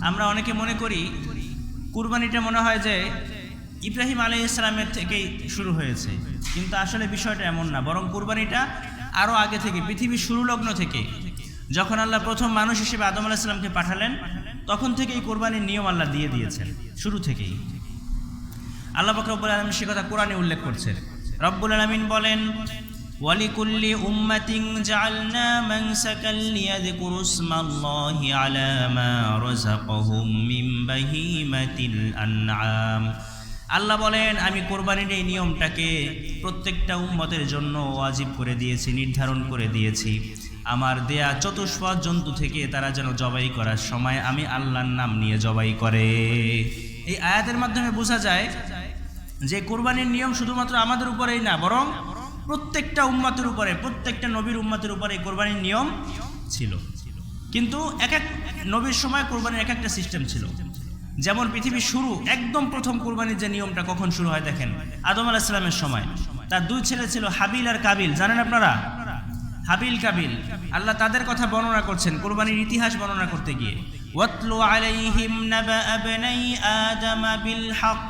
আমরা অনেকে মনে করি কুরবানিটা মনে হয় যে ইব্রাহিম আলাইহিস সালামের থেকেই শুরু হয়েছে, কিন্তু আসলে বিষয়টা এমন না। বরং কুরবানিটা আরও আগে থেকে, পৃথিবীর শুরু লগ্ন থেকে, যখন আল্লাহ প্রথম মানুষ হিসেবে আদম আলাইহিস সালামকে পাঠালেন, তখন থেকেই কুরবানির নিয়ম আল্লাহ দিয়ে দিয়েছেন, শুরু থেকেই। আল্লাহ পাক রব্বুল আলামিন সে কথা কোরআনে উল্লেখ করছেন। রব্বুল আলামিন বলেন, ওয়ালিকুল্লি উম্মাতিন জাআলনা মানসাকাল লিয়াযকুরু ইসমাল্লাহি আলা মা রাযাকাহুম মিন বাহিমাতিল আনআম। আল্লাহ বলেন, আমি কোরবানির এই নিয়মটাকে প্রত্যেকটা উম্মতের জন্য ওয়াজিব করে দিয়েছি, নির্ধারণ করে দিয়েছি। আমার দেয়া চতুষ্পদ জন্তু থেকে তারা যেন জবাই করার সময় আমি আল্লাহর নাম নিয়ে জবাই করে। এই আয়াতের মাধ্যমে বোঝা যায় যে কোরবানির নিয়ম শুধুমাত্র আমাদের উপরেই না, বরং প্রত্যেকটা উম্মতের উপরে, প্রত্যেকটা নবীর উম্মতের উপরে কোরবানির নিয়ম ছিল। কিন্তু এক এক নবীর সময় কোরবানির এক একটা সিস্টেম ছিল। যেমন পৃথিবীর শুরু, একদম প্রথম কোরবানির যে নিয়মটা কখন শুরু হয় দেখেন, আদম আলাইহিস সালামের সময়। তার দুই ছেলে ছিল, হাবিল আর কাবিল। জানেন আপনারা হাবিল কাবিল? আল্লাহ তাদের কথা বর্ণনা করছেন কোরবানির ইতিহাস বর্ণনা করতে গিয়ে। ওয়াতলু আলাইহিম নাবা আবনাই আদম বিল হক।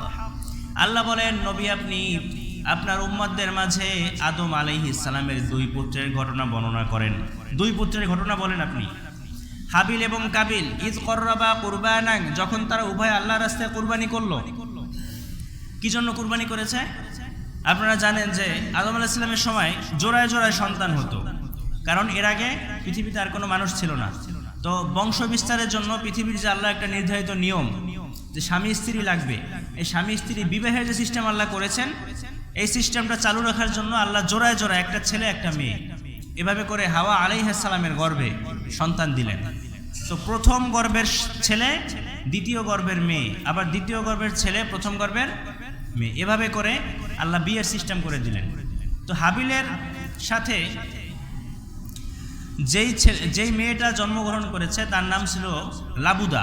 আল্লাহ বলেন, নবী আপনি আপনার উম্মতদের মাঝে আদম আলাইহিস সালামের দুই পুত্রের ঘটনা বর্ণনা করেন। দুই পুত্রের ঘটনা বলেন আপনি। হাবিল এবং কাবিল ইজ কররাবা কুরবানান, যখন তারা উভয় আল্লাহর রাস্তায় কুরবানি করলো। কি জন্য কুরবানি করেছে? আপনারা জানেন যে আদম আলাইহিস সালামের সময় জোড়ায় জোড়ায় সন্তান হতো, কারণ এর আগে পৃথিবীতে আর কোনো মানুষ ছিল না। তো বংশ বিস্তারের জন্য পৃথিবীর যে আল্লাহ একটা নির্ধারিত নিয়ম, যে স্বামী স্ত্রী লাগবে, এই স্বামী স্ত্রী বিবাহের যে সিস্টেম আল্লাহ করেছেন, এই সিস্টেমটা চালু রাখার জন্য আল্লাহ জোড়ায় জোড়ায় একটা ছেলে একটা মেয়ে, এভাবে করে হাওয়া আলাইহিস সালামের গর্ভে সন্তান দিলেন। তো প্রথম গর্ভের ছেলে দ্বিতীয় গর্ভের মেয়ে, আবার দ্বিতীয় গর্ভের ছেলে প্রথম গর্ভের মেয়ে, এভাবে করে আল্লাহ বিয়ের সিস্টেম করে দিলেন। তো হাবিলের সাথে যেই মেয়েটা জন্মগ্রহণ করেছে তার নাম ছিল লাবুদা,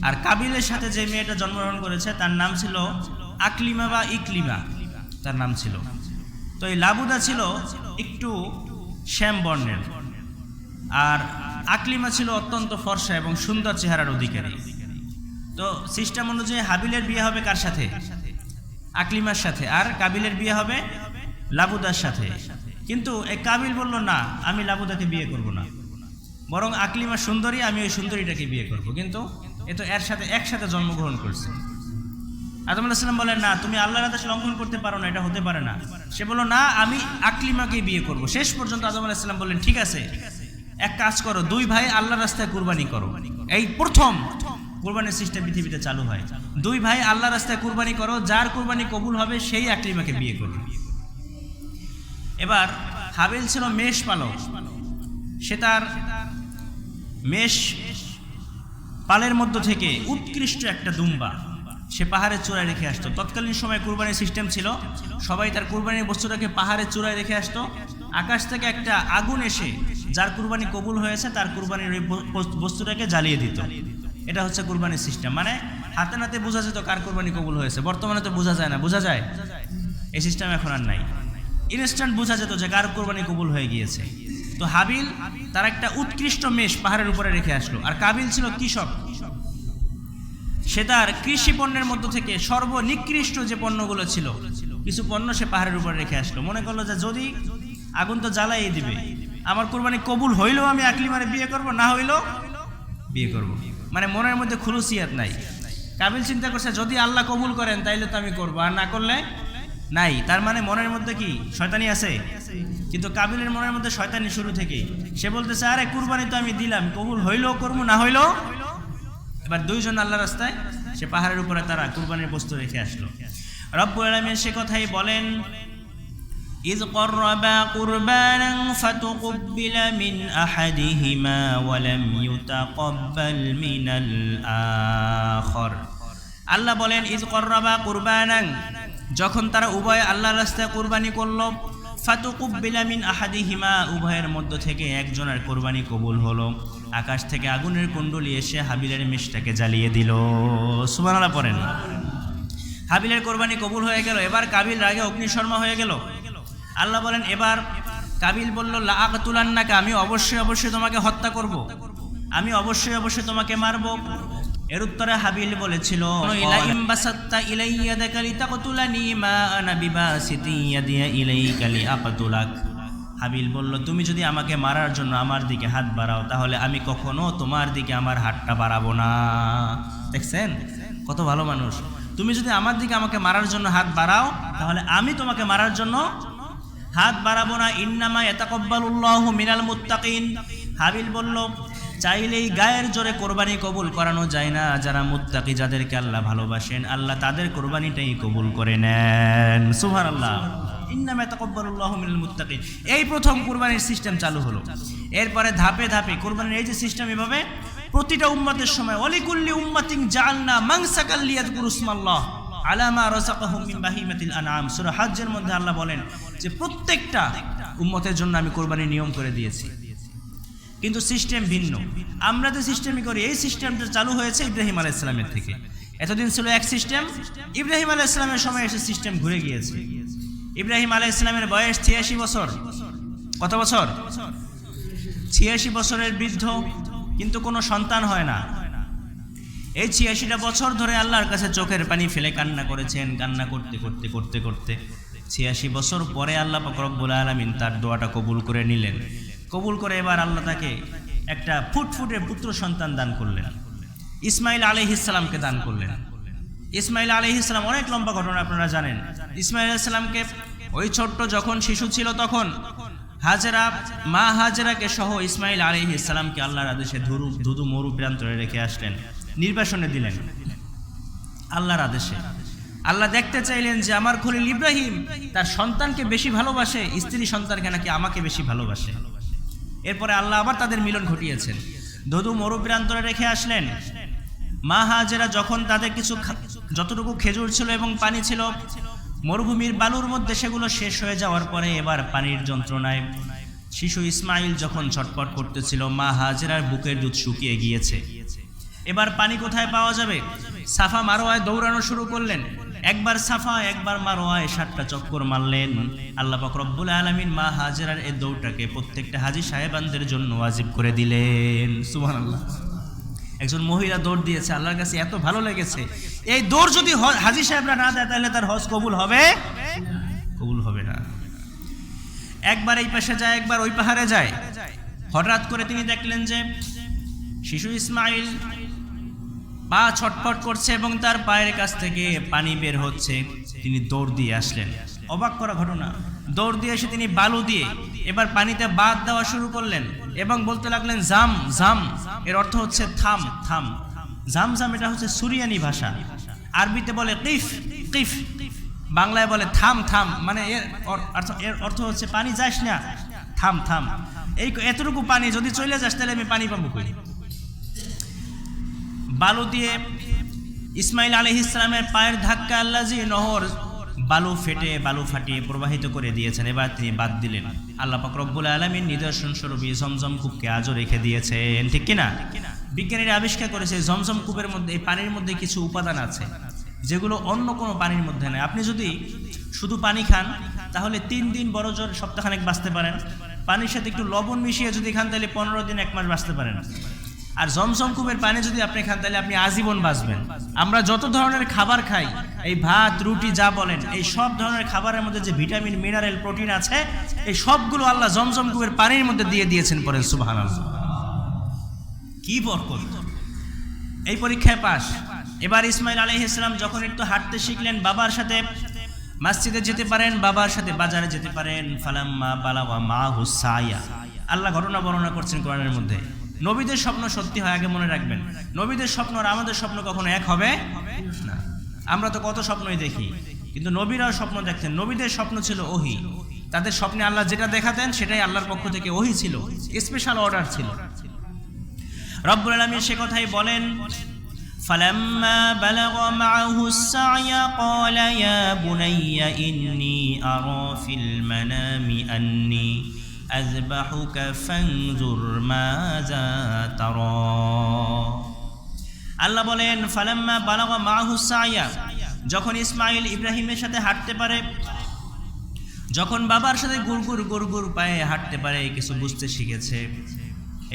আর কাবিলের সাথে যে মেয়েটা জন্মগ্রহণ করেছে তার নাম ছিল আকলিমা বা ইকলিমা, তার নাম ছিল। তো এই লাবুদা ছিল একটু শ্যাম বর্ণের, আর আকলিমা ছিল অত্যন্ত ফর্সা এবং সুন্দর চেহারার অধিকারী। তো সিস্টেম অনুযায়ী হাবিলের বিয়ে হবে কার সাথে? আকলিমার সাথে, আর কাবিলের বিয়ে হবে লাবুদার সাথে। কিন্তু এই কাবিল বলল, না, আমি লাবুদাকে বিয়ে করব না, বরং আকলিমা সুন্দরী, আমি ওই সুন্দরীটাকে বিয়ে করব। কিন্তু এ তো এর সাথে একসাথে জন্মগ্রহণ করছে। আদম আলাইহিস সালাম বলেন, না, তুমি আল্লাহর আদেশ লঙ্ঘন করতে পারো না, এটা হতে পারে না। সে বলল, না, আমি আকলিমাকে বিয়ে করব। শেষ পর্যন্ত আদম আলাইহিস সালাম বললেন, ঠিক আছে, এক কাজ করো, দুই ভাই আল্লাহর রাস্তায় কুরবানি করো। এই প্রথম কুরবানির সিস্টেম পৃথিবীতে চালু হয়। দুই ভাই আল্লাহর রাস্তায় কুরবানি করো, যার কুরবানি কবুল হবে সেই আকলিমাকে বিয়ে করবে। এবার হাবিল ছিল মেষ পালক। সে তার মেষ পালের মধ্য থেকে উৎকৃষ্ট একটা দুম্বা সে পাহাড়ের চূড়ায় রেখে আসতো। তৎকালীন সময় কুরবানির সিস্টেম ছিল, সবাই তার কুরবানির বস্তুটাকে পাহাড়ের চূড়ায় রেখে আসতো। আকাশ থেকে একটা আগুন এসে যার কুরবানি কবুল হয়েছে তার কুরবানির ওই বস্তুটাকে জ্বালিয়ে দিত। এটা হচ্ছে কুরবানির সিস্টেম। মানে হাতে নাতে বোঝা যেত কার কুরবানি কবুল হয়েছে। বর্তমানে তো বোঝা যায় না, বোঝা যায়? এই সিস্টেম এখন আর নাই। ইনস্ট্যান্ট বোঝা যেত যে কার কুরবানি কবুল হয়ে গিয়েছে। তো হাবিল তার একটা উৎকৃষ্ট মেষ পাহাড়ের উপরে রেখে আসলো, আর কাবিল ছিল কৃষক। সে তার কৃষি পণ্যের মধ্য থেকে সর্বনিকৃষ্ট যে পণ্যগুলো ছিল, কিছু পণ্য সে পাহাড়ের উপরে রেখে আসলো। মনে করলো যে যদি আগুন তো জ্বালাই দিবে, আমার কুরবানি কবুল হইলেও আমি আকলিমারে বিয়ে করব, না হইলেও বিয়ে করব। মানে মনের মধ্যে খুলুসিয়াত নাই। কাবিল চিন্তা করছে, যদি আল্লাহ কবুল করেন তাইলে তো আমি করবো, আর না করলে নাই। তার মানে মনের মধ্যে কি শয়তানি আছে? কিন্তু কাবিলের মনের মধ্যে শয়তানি শুরু থেকেই। সে বলতেছে, আরে কুরবানি তো আমি দিলাম, কবুল হইলেও করবো, না হইলেও। এবার দুইজন আল্লাহ রাস্তায় সে পাহাড়ের উপরে তারা কুরবানির বস্তু রেখে আসলো। রব্বুল আলামিন সে কথাই বলেন, ইয কররাবা কুরবানান ফাতুকুব্বিলা মিন আহাদিহিমা ওয়া লাম ইউতাকাব্বাল মিনাল আখর। আল্লাহ বলেন, ইয কররাবা কুরবানান, যখন তারা উভয় আল্লাহর রাস্তায় কুরবানি করলো, ফাতুকুব্বিলা মিন আহাদিহিমা, উভয়ের মধ্য থেকে একজনের কুরবানি কবুল হলো। আকাশ থেকে আগুনের কুণ্ডলী এসে হাবিলের মেষটাকে জ্বালিয়ে দিল। সুবহানাল্লাহ পড়েন। হাবিলের কুরবানি কবুল হয়ে গেল। এবার কাবিল রাগে অগ্নিশর্মা হয়ে গেল। আল্লাহ বলেন, এবার কাবিল বলল, লা আকতুলান্নাকা, আমি অবশ্যই অবশ্যই তোমাকে হত্যা করব, আমি অবশ্যই অবশ্যই তোমাকে মারব। এর উত্তরে হাবিল বলেছিল, ইলাইম বাসাত্তা ইলাইয়া দাকালি তাকতুলানি মা আনা বিবাসিতি ইয়াদি ইলাইকা লিআকতুলাক। হাবিল বলল, তুমি যদি আমাকে মারার জন্য আমার দিকে হাত বাড়াও, তাহলে আমি কখনো তোমার দিকে আমার হাতটা বাড়াবো না। দেখছেন কত ভালো মানুষ। তুমি যদি আমার দিকে আমাকে মারার জন্য হাত বাড়াও, তাহলে আমি তোমাকে মারার জন্য হাত বাড়াবো না। ইন্নামা ইয়াতাকাব্বালুল্লাহু মিনাল মুত্তাকিন। হাবিল বলল, চাইলেই গায়ের জোরে কোরবানি কবুল করানো যায় না। যারা মুত্তাকি, যাদেরকে আল্লাহ ভালোবাসেন, আল্লাহ তাদের কোরবানিটাই কবুল করে নেন। সুবহানাল্লাহ। ইন্নামা ইয়াতাকাব্বালুল্লাহু মিনাল মুত্তাকিন। এই প্রথম কোরবানির সিস্টেম চালু হলো। এরপরে ধাপে ধাপে কোরবানির এই যে সিস্টেম, এভাবে প্রতিটা উম্মতের সময় ওয়ালিকুল্লি উম্মাতিন জাআলনা মানসাকাল লিয়াযকুরু ইসমাল্লাহ আলা মা রাযাকাহুম মিন বাহিমাতিল আনআম। সূরা হজ্জের মধ্যে আল্লাহ বলেন যে প্রত্যেকটা উম্মতের জন্য আমি কোরবানির নিয়ম করে দিয়েছি, কিন্তু সিস্টেম ভিন্ন। আমরা যে সিস্টেমই করি, এই সিস্টেমটা চালু হয়েছে ইব্রাহিম আলাইহিস সালামের থেকে। এতদিন ছিল এক সিস্টেম, ইব্রাহিম আলাইহিস সালামের সময় এসে সিস্টেম ঘুরে গিয়েছে। ইব্রাহিম আলাইহিস সালামের বয়স 86 বছর। কত বছর? 86 বছরের বৃদ্ধ, কিন্তু কোনো সন্তান হয় না। এই 86টা বছর ধরে আল্লাহর কাছে চোখের পানি ফেলে কান্না করেছেন। কান্না করতে করতে করতে করতে 86 বছর পরে আল্লাহ পাক রব্বুল আলামিন তার দোয়াটা কবুল করে নিলেন। কবুল করে এবার আল্লাহ তাকে একটা ফুটফুটে পুত্র সন্তান দান করলেন, ইসমাইল আলাইহিস সালামকে দান করলেন। ইসমাইল আলাইহিস সালাম অনেক লম্বা ঘটনা, আপনারা জানেন। ইসমাইল আলাইহিস সালামকে ওই ছোট্ট যখন শিশু ছিল, তখন হাজেরা, মা হাজেরাকে সহ ইসমাইল আলাইহিস সালামকে আল্লাহর আদেশে ধুধু মরু প্রান্তরে রেখে আসলেন, নির্বাসনে দিলেন আল্লাহর আদেশে। আল্লাহ দেখতে চাইলেন যে আমার খলিল ইব্রাহিম তার সন্তানকে বেশি ভালোবাসে, স্ত্রী সন্তানকে নাকি আমাকে বেশি ভালোবাসে। এরপরে আল্লাহ আবার তাদের মিলন ঘটিয়েছেন, ধুধু মরু প্রান্তরে রেখে আসলেন। মা হাজেরা যখন তাদের কিছু যতটুকু খেজুর ছিল এবং পানি ছিল, মরুভূমির বালুর মধ্যে সেগুলো শেষ হয়ে যাওয়ার পরে এবার পানির যন্ত্রণায় শিশু ইসমাইল যখন ছটফট করতেছিল, মা হাজেরার বুকের দুধ শুকিয়ে গিয়েছে। এবার পানি কোথায় পাওয়া যাবে? সাফা মারোয়ায় দৌড়ানো শুরু করলেন। একবার সাফা, একবার মারোয়ায় 7টা চক্কর মারলেন। আল্লাহ পাক রব্বুল আলামিন মা হাজেরার এই দৌড়টাকে প্রত্যেকটা হাজী সাহেবানদের জন্য ওয়াজিব করে দিলেন। সুবহানাল্লাহ। একজন মহিলা দৌড় দিয়েছে, আল্লাহর কাছে এত ভালো লেগেছে। এই দৌড় যদি হাজী সাহেবরা না দেয়, তাহলে তার হজ কবুল হবে? কবুল হবে না। একবার এই পাশে যায়, একবার ওই পাহাড়ে যায়। হঠাৎ করে তিনি দেখলেন যে শিশু ইসমাইল পা ছটফট করছে এবং তার পায়ের কাছ থেকে পানি বের হচ্ছে। তিনি দৌড় দিয়ে আসলেন। অবাক করা ঘটনা। দৌড় দিয়ে এসে তিনি বালু দিয়ে এবার পানিতে বাদ দেওয়া শুরু করলেন এবং বলতে লাগলেন জাম জাম। এর অর্থ হচ্ছে থাম থাম। জাম জাম এটা হচ্ছে সুরিয়ানি ভাষা, আরবিতে বলে কিফ কিফ, বাংলায় বলে থাম থাম। মানে এর অর্থ হচ্ছে পানি যাস না, থাম থাম। এই এতটুকু পানি যদি চলে যাস, তাহলে আমি পানি পাবো কই? বালু দিয়ে ইসমাইল আলাইহিস সালামের পায়ের ধাক্কা আল্লাহ জি নহর বালু ফাটিয়ে প্রবাহিত করে দিয়েছেন। এবার তিনি বাদ দিলেন। আল্লাহ পাক রব্বুল আলামিন নিদর্শন স্বরূপ জমজম কূপকে আজও রেখে দিয়েছেন, ঠিক কিনা? বিজ্ঞানীরা আবিষ্কার করেছে জমজম কূপের মধ্যে, এই পানির মধ্যে কিছু উপাদান আছে যেগুলো অন্য কোনো পানির মধ্যে নেই। আপনি যদি শুধু পানি খান, তাহলে 3 দিন বড় জোর সপ্তাহখানেক বাঁচতে পারেন। পানির সাথে একটু লবণ মিশিয়ে যদি খান, তাহলে 15 দিন 1 মাস বাঁচতে পারেন। আর জমজম কূপের পানি যদি আপনি খান, তাহলে আপনি আজীবন বাঁচবেন। আমরা যত ধরনের খাবার খাই, এই ভাত রুটি যা বলেন, এই সব ধরনের খাবারের মধ্যে যে ভিটামিন মিনারেল প্রোটিন আছে, এই সবগুলো আল্লাহ জমজম কূপের পানির মধ্যে দিয়ে দিয়েছেন। পড়েন সুবহানাল্লাহ। কি বরকত! এই পরীক্ষায় পাস। এবার ইসমাইল আলাইহিস সালাম যখন একটু হাঁটতে শিখলেন, বাবার সাথে মসজিদে যেতে পারেন, বাবার সাথে বাজারে যেতে পারেন। ফালাম্মা বালাগা মাহু সায়া। আল্লাহ ঘটনা বর্ণনা করছেন কোরআনের মধ্যে। নবীদের স্বপ্ন সত্যি হয়, আগে মনে রাখবেন। নবীদের স্বপ্ন আর আমাদের স্বপ্ন কখনো এক হবে না। আমরা তো কত স্বপ্নই দেখি, কিন্তু নবীরাও স্বপ্ন দেখতেন। নবীদের স্বপ্ন ছিল ওহী। তাদের স্বপ্নে আল্লাহ যেটা দেখাতেন, সেটাই আল্লাহর পক্ষ থেকে ওহী ছিল, স্পেশাল অর্ডার ছিল। রব্বুল আলামিন সে কথাই বলেন, ফালাম্মা বালাগা মাআহু সা'য়া ক্বালা ইয়া বুনাইয়া ইন্নী আরা ফিল মানামি আন্নী আযবাহুকা ফানজুর মাযা তারা। আল্লাহ বলেন, ফালাম্মা বালাগা মাআহু সা'য়া, যখন ইসমাইল ইব্রাহিমের সাথে হাঁটতে পারে, যখন বাবার সাথে গুড়গুড় পায়ে হাঁটতে পারে, কিছু বুঝতে শিখেছে,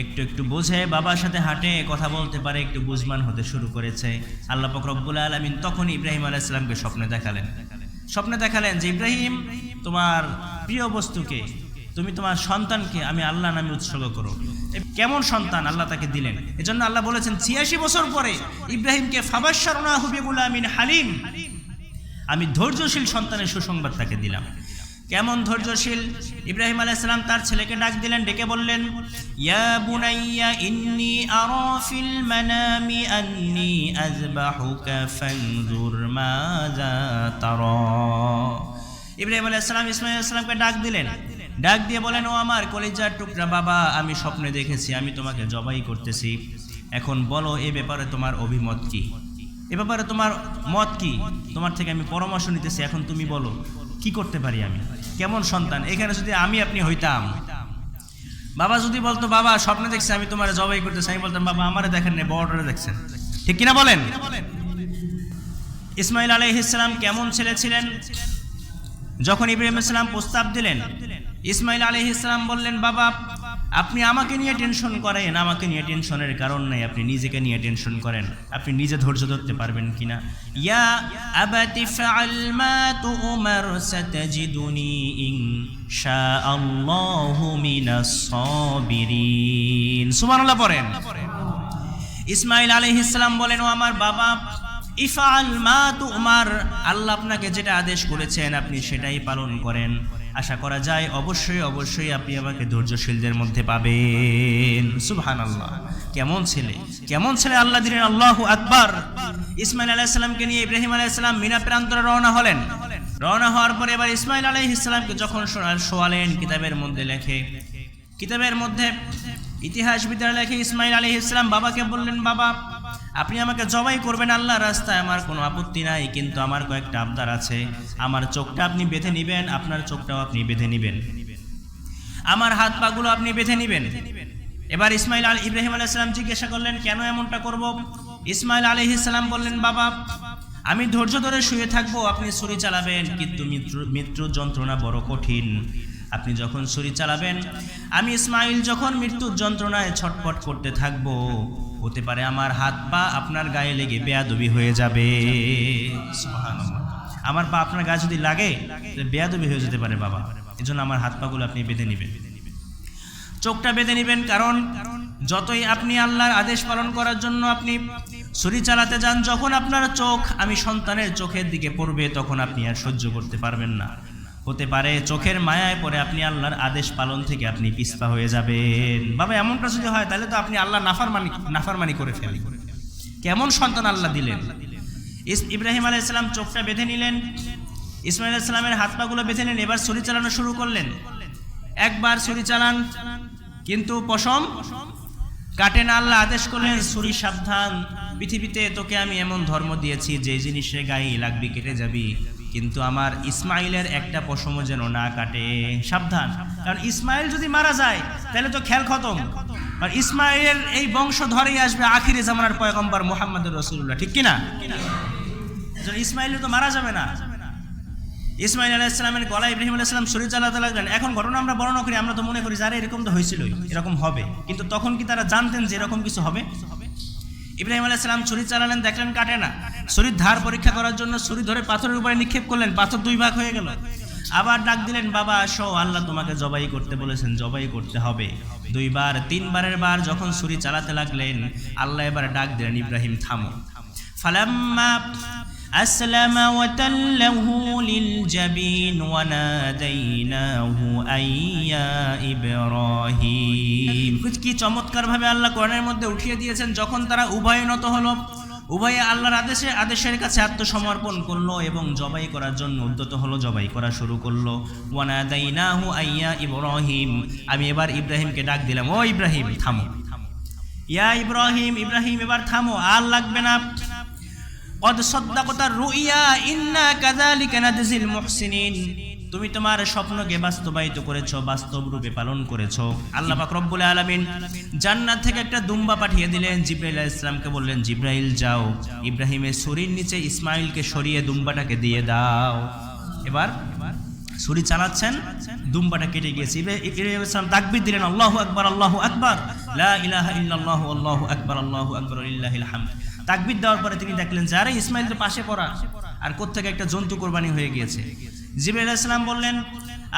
একটু একটু বোঝে, বাবার সাথে হাঁটে, কথা বলতে পারে, একটু বুঝমান হতে শুরু করেছে। আল্লাহ পাক রব্বুল আলামিন তখন ইব্রাহিম আলাইহিস সালামকে স্বপ্নে দেখালেন যে ইব্রাহিম, তোমার প্রিয় বস্তুকে, তুমি তোমার সন্তানকে আমি আল্লাহ নামে উৎসর্গ করো। কেমন সন্তান আল্লাহ তাকে দিলেন। এজন্য আল্লাহ বলেছেন ৮৬ বছর পরে ইব্রাহিমকে ফাবাশশারনাহু বিগুলামিন হালিম, আমি ধৈর্যশীল সন্তানের সুসংবাদ তাকে দিলাম। কেমন ধৈর্যশীল? ইব্রাহিম আলাইহিস সালাম তার ছেলেকে ডাক দিলেন, ডেকে বললেন, ইয়া বুনাইয়া ইন্নী আরা ফিল মানামি আন্নী আযবাহুকা ফানজুর মাযা তারা। ইব্রাহিম আলাইহিস সালাম ইসমাঈল আলাইহিস সালামকে ডাক দিয়ে বলেন, ও আমার কলিজার টুকরা বাবা, আমি স্বপ্নে দেখেছি আমি তোমাকে জবাই করতেছি। এখন বলো এ ব্যাপারে তোমার অভিমত কি, এ ব্যাপারে তোমার মত কি? তোমার থেকে আমি পরামর্শ নিতেছি, এখন তুমি বলো কি করতে পারি আমি, কেমন সন্তান। এখানে যদি আমি আপনি হইতাম, বাবা যদি বলতো, বাবা স্বপ্নে দেখছি আমি তোমার জবাই করতেছি, আমি বলতাম, বাবা আমারে দেখেন না, বড়রে দেখছেন। ঠিক কিনা বলেন? ইসমাঈল আলাইহিস সালাম কেমন ছেলে ছিলেন? যখন ইব্রাহিম আলাইহিস সালাম প্রস্তাব দিলেন, ইসমাঈল আলাইহিস সালাম বললেন, বাবা আপনি আমাকে নিয়ে টেনশন করেন, আমাকে নিয়ে টেনশনের কারণ নাই, আপনি নিজেকে নিয়ে টেনশন করেন, আপনি নিজে ধৈর্য ধরতে পারবেন কিনা। ইয়া আবাতি ফাআল মা তুমার সাতাজিদুনি ইনশাআল্লাহু মিনাস সাবিরিন। সুবহানাল্লাহ পড়েন। ইসমাঈল আলাইহিস সালাম বলেন, ও আমার বাবা, ইফআল মা তুমার, আল্লাহ আপনাকে যেটা আদেশ করেছেন আপনি সেটাই পালন করেন। আশা করা যায় অবশ্যই আপনি আমাকে ধৈর্যশীলদের মধ্যে পাবেন। সুবহানাল্লাহ, কেমন ছেলে আল্লাহ দিলেন। আল্লাহু আকবার। ইসমাঈল আলাইহিস সালামকে নিয়ে ইব্রাহিম আলাইহিস সালাম মিনা প্রান্তরে রওনা হলেন। রওনা হওয়ার পরে এবার ইসমাঈল আলাইহিস সালামকে যখন শোয়ালেন, কিতাবের মধ্যে ইতিহাসবিদরা লেখে, ইসমাঈল আলাইহিস সালাম বাবাকে বললেন, বাবা আপনি আমাকে জবাই করবেন আল্লাহর রাস্তায়, আমার কোনো আপত্তি নাই, কিন্তু আমার কয়েকটা আবদার আছে। আমার চোখটা আপনি বেঁধে নিবেন, আপনার চোখটাও আপনি বেঁধে নিবেন, আমার হাত পাগুলো আপনি বেঁধে নিবেন। এবার ইব্রাহিম আলাইহিস সালাম জিজ্ঞাসা করলেন, কেন এমনটা করব? ইসমাঈল আলাইহিস সালাম বললেন, বাবা আমি ধৈর্য ধরে শুয়ে থাকবো, আপনি ছুরি চালাবেন, কিন্তু মৃত্যুর যন্ত্রণা বড় কঠিন। আপনি যখন ছুরি চালাবেন, আমি ইসমাঈল যখন মৃত্যুর যন্ত্রণায় ছটফট করতে থাকবো, হতে পারে আমার হাত পা আপনার গায়ে লেগে বেয়াদবি হয়ে যাবে। সুবহানাল্লাহ, আমার পা আপনার গায়ে যদি লাগে বেয়াদবি হয়ে যেতে পারে বাবা, এজন্য আমার হাত পাগুলো আপনি বেঁধে নেবেন, চোখটা বেঁধে নেবেন। কারণ যতই আপনি আল্লাহর আদেশ পালন করার জন্য আপনি ছুরি চালাতে যান, যখন আপনার চোখ আমি সন্তানের চোখের দিকে পড়বে তখন আপনি আর সহ্য করতে পারবেন না। হতে পারে চোখের মায়ায় পড়ে আপনি আল্লাহর আদেশ পালন থেকে আপনি পিছপা হয়ে যাবেন। বাবা এমনটা যদি হয় তাহলে তো আপনি আল্লাহ নাফরমানি করে ফেলেন। কেমন সন্তান আল্লাহ দিলেন। ইব্রাহিম আলাইহিস সালাম চোখটা বেঁধে নিলেন, ইসমাঈল আলাইহিস সালামের হাত পাগুলো বেঁধে নিলেন, এবার ছুরি চালানো শুরু করলেন। একবার ছুরি চালান, কিন্তু পশম কাটে না। আল্লাহ আদেশ করলেন, ছুরি সাবধান, পৃথিবীতে তোকে আমি এমন ধর্ম দিয়েছি যে জিনিসের গায়ে লাগবি কেটে যাবি, কিন্তু আমার ইসমাঈলের একটা পশমও যেন না কাটে, সাবধান। কারণ ইসমাঈল যদি মারা যায় তাহলে তো খেল খতম। আর ইসমাঈলের এই বংশ ধরেই আসবে আখিরে জামানার পয়গম্বর মুহাম্মদুর রাসূলুল্লাহ, ঠিক কিনা? ইসমাঈল তো মারা যাবে না। ইসমাঈল আলাইহিস সালামের গলায় ইব্রাহিম আলাইহিস সালাম ছুরি চালাতে লাগলেন। এখন ঘটনা আমরা বর্ণনা করি, আমরা তো মনে করি যারা এরকম তো হয়েছিলই, এরকম হবে, কিন্তু তখন কি তারা জানতেন যে এরকম কিছু হবে? ইব্রাহিম আলাইহিস সালাম ছুরি চালালেন, দেখলেন কাটে না। ছুরির ধার পরীক্ষা করার জন্য ছুরি ধরে পাথরের উপরে নিক্ষেপ করলেন, পাথর দুই ভাগ হয়ে গেল। আবার ডাক দিলেন, বাবা আসো, আল্লাহ তোমাকে জবাই করতে বলেছেন, জবাই করতে হবে। দুইবার তিনবারের বার যখন ছুরি চালাতে লাগলেন, আল্লাহ এবার ডাক দিলেন, ইব্রাহিম থামো। ফালাম্মা আসলামা ওয়া তাল্লাহু লিল জাবিন ওয়া নাদাইনাহু আইয়া ইব্রাহিম। কি চমৎকার ভাবে আল্লাহ কোরআনের মধ্যে উঠিয়ে দিয়েছেন। যখন তারা উভয়ে নত হলো, উভয়ে আল্লাহর আদেশের কাছে আত্মসমর্পণ করলো এবং জবাই করার জন্য উদ্যত হলো, জবাই করা শুরু করলো। ওয়া নাদাইনাহু আইয়া ইব্রাহিম, আমি এবার ইব্রাহিমকে ডাক দিলাম, ও ইব্রাহিম থামো। ইয়া ইব্রাহিম, ইব্রাহিম এবার থামো, আর লাগবে না। কদ সাদ্দাকতা রুইয়া ইন্না কাযালিকা নাজজিল মুহসিনিন, তুমি তোমার স্বপ্নকে বাস্তবায়িত করেছো, বাস্তব রূপে পালন করেছো। আল্লাহ পাক রব্বুল আলামিন জান্নাত থেকে একটা দুম্বা পাঠিয়ে দিলেন। জিবরাইল আলাইহিস সালামকে বললেন, জিবরাইল যাও, ইব্রাহিমের ছুরির নিচে ইসমাঈলকে সরিয়ে দুম্বাটাকে দিয়ে দাও। এবার ছুরি চালাচ্ছেন, দুম্বাটা কেটে গিয়েছে। ইব্রাহিম আলাইহিস সালাম তাকবীর দিলেন, আল্লাহু আকবার, আল্লাহু আকবার, লা ইলাহা ইল্লাল্লাহু, আল্লাহু আকবার, আল্লাহু আকবার, লিল্লাহিল হামদ। তাকবীর দেওয়ার পরে তিনি দেখলেন যে আরে ইসমাইল তো পাশে পড়া, আর কোত্থেকে একটা জন্তু কোরবানি হয়ে গিয়েছে। জিবরাইল আলাইহিস সালাম বললেন,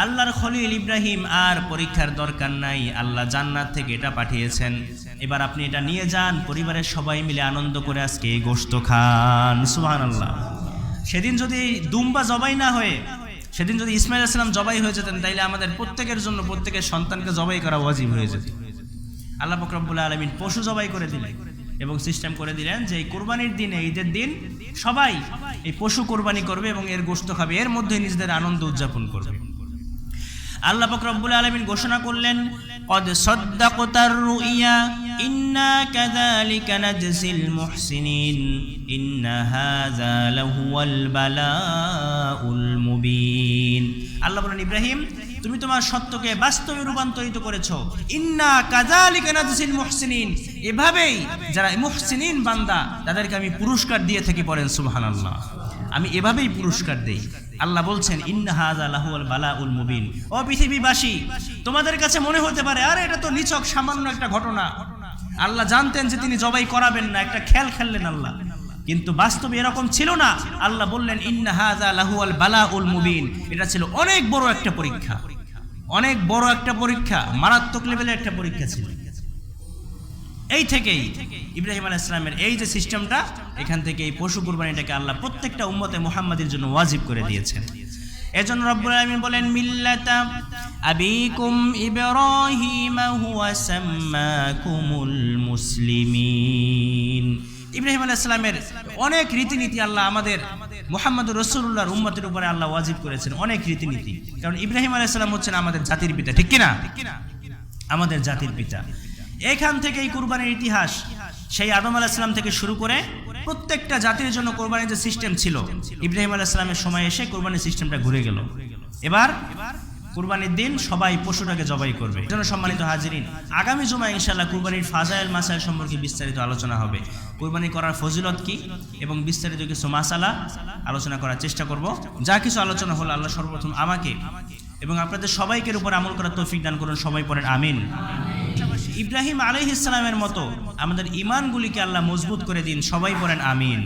আল্লাহর খলিল ইব্রাহিম আর পরীক্ষার দরকার নাই, আল্লাহ জান্নাত থেকে এটা পাঠিয়েছেন, এবার আপনি এটা নিয়ে যান, পরিবারের সবাই মিলে আনন্দ করে আজকে এই গোশত খান। সুবহানাল্লাহ। সেদিন যদি দুম্বা জবাই না হয়ে, সেদিন যদি ইসমাইল আলাইহিস সালাম জবাই হয়ে যেতেন, তাইলে আমাদের প্রত্যেকের জন্য প্রত্যেকের সন্তানকে জবাই করা ওয়াজিব হয়ে যেত। আল্লাহ পাক রব্বুল আলামিন পশু জবাই করে দিলেন এবং সিস্টেম করে দিলেন যে এই কোরবানির দিনে, ঈদের দিন সবাই এই পশু কোরবানি করবে এবং এর গোশত খাবে, এর মধ্যে নিজেদের আনন্দ উদযাপন করবে। আল্লাহ পাক রব্বুল আলামিন ঘোষণা করলেন, কদ সাদ্দাকতার রুইয়া ইন্না কাযালিকা নাজজিল মুহসিনিন ইন্না হাযা লাহুয়াল বালাউল মুবিন। আল্লাহ বলেন, ইব্রাহিম তুমি তোমার সত্যকে বাস্তবে রূপান্তরিত করেছো। ইন্না কাযালিকা নাজজিল মুহসিনিন, এভাবেই যারা মুহসিনিন বান্দা তাদেরকে আমি পুরস্কার দিয়ে থাকি। পড়েন সুবহানাল্লাহ। আমি এভাবেই পুরস্কার দেই। আল্লাহ বলছেন, ইন্না হাযা লাহুয়াল বালাউল মুবিন। ও পৃথিবীবাসী, তোমাদের কাছে মনে হতে পারে আরে এটা তো নিছক সামান্য একটা ঘটনা। আল্লাহ জানতেন যে তিনি জবাই করাবেন না, একটা খেল খেললেন আল্লাহ, কিন্তু বাস্তবে এরকম ছিল না। আল্লাহ বললেন, ইন্না হাযা লাহুয়াল বালাউল মুবিন, এটা ছিল অনেক বড় একটা পরীক্ষা, অনেক বড় একটা পরীক্ষা, মারাত্মক লেভেলের একটা পরীক্ষা ছিল। এই থেকেই ইব্রাহিম আলাইহিস সালামের এই যে সিস্টেমটা, এখান থেকে এই পশু কুরবানিটাকে আল্লাহ প্রত্যেকটা উম্মতে মুহাম্মাদের জন্য ওয়াজিব করে দিয়েছেন। এজন্য রব্বুল আলামিন বলেন, মিল্লাতা আবিকুম ইব্রাহিম হুয়া সাম্মাকুমুল মুসলিমিন। ইব্রাহিম আলাইহিস সালামের অনেক রীতিনীতি আল্লাহ আমাদের মুহাম্মদুর রাসূলুল্লাহর উম্মতের উপরে আল্লাহ ওয়াজিব করেছেন, অনেক রীতিনীতি। কারণ ইব্রাহিম আলাইহিস সালাম হচ্ছেন আমাদের জাতির পিতা, ঠিক কিনা? আমাদের জাতির পিতা। এখান থেকে এই কুরবানির ইতিহাস সেই আদম আলাইহিস সালাম থেকে শুরু করে প্রত্যেকটা জাতির জন্য কোরবানির যে সিস্টেম ছিল, ইব্রাহিম আলাইহিস সালামের সময় এসে কোরবানির সিস্টেমটা ঘুরে গেল। এবার কুরবানির দিন সবাই পশুটাকে জবাই করবে। এজন্য সম্মানিত হাজিরিন, আগামী জুমায় ইনশাআল্লাহ কুরবানির ফাজাইল মাসাইল সম্পর্কে বিস্তারিত আলোচনা হবে। কুরবানি করার ফজিলত কি এবং বিস্তারিত কিছু মাসালা আলোচনা করার চেষ্টা করব। যা কিছু আলোচনা হলো, আল্লাহ সর্বপ্রথম আমাকে এবং আপনাদের সবাইকে উপর আমল করার তৌফিক দান করুন। সবাই পড়েন আমিন। ইব্রাহিম আলাইহিস সালামের মতো আমাদের ঈমানগুলিকে আল্লাহ মজবুত করে দিন। সবাই পড়েন আমিন।